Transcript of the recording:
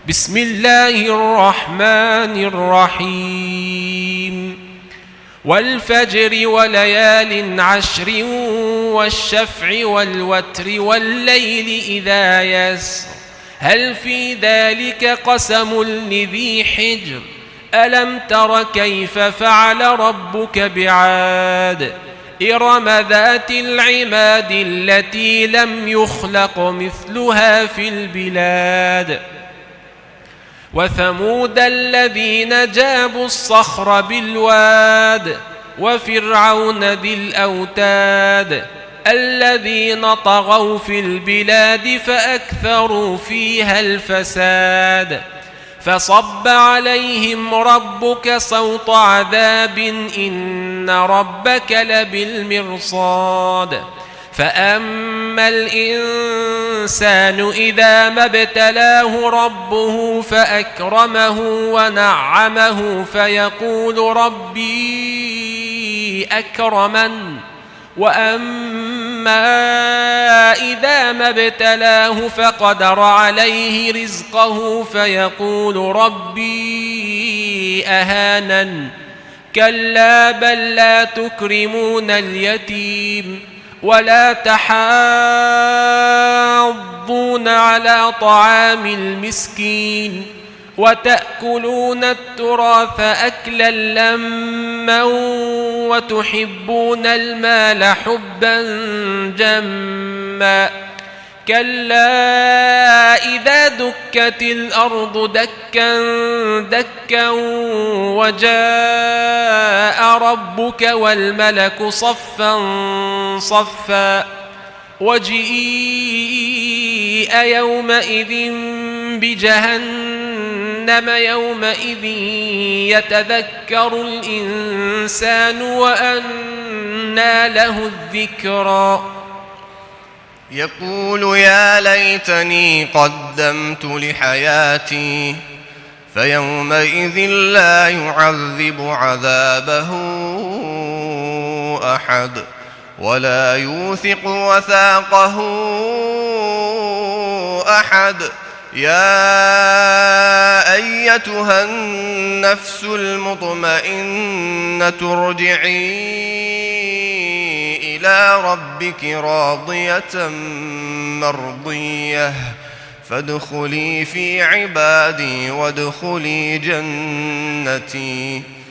بسم الله الرحمن الرحيم والفجر وليال عشر والشفع والوتر والليل إذا يسر هل في ذلك قسم لذي حجر ألم تر كيف فعل ربك بعاد إرم ذات العماد التي لم يخلق مثلها في البلاد وثمود الذين جابوا الصخر بالواد وفرعون ذي الأوتاد الذين طغوا في البلاد فأكثروا فيها الفساد فصب عليهم ربك صوت عذاب إن ربك لبالمرصاد فأما الإنسان إذا ما ابتلاه ربه فأكرمه ونعمه فيقول ربي أكرمن وأما إذا ما ابتلاه فقدر عليه رزقه فيقول ربي أهانن كلا بل لا تكرمون اليتيم ولا تحاضون على طعام المسكين وتأكلون التراث أكلا لما وتحبون المال حبا جما كلا إذا دكت الأرض دكا دكا وجاء ربك والملك صفا صفا وجيء يومئذ بجهنم يومئذ يتذكر الإنسان وأنى له الذكرى يقول يا ليتني قدمت لحياتي فيومئذ لا يعذب عذابه أحد ولا يوثق وثاقه أحد يا أيتها النفس المطمئنة ارجعي إلى ربك راضية مرضية فادخلي في عبادي وادخلي جنتي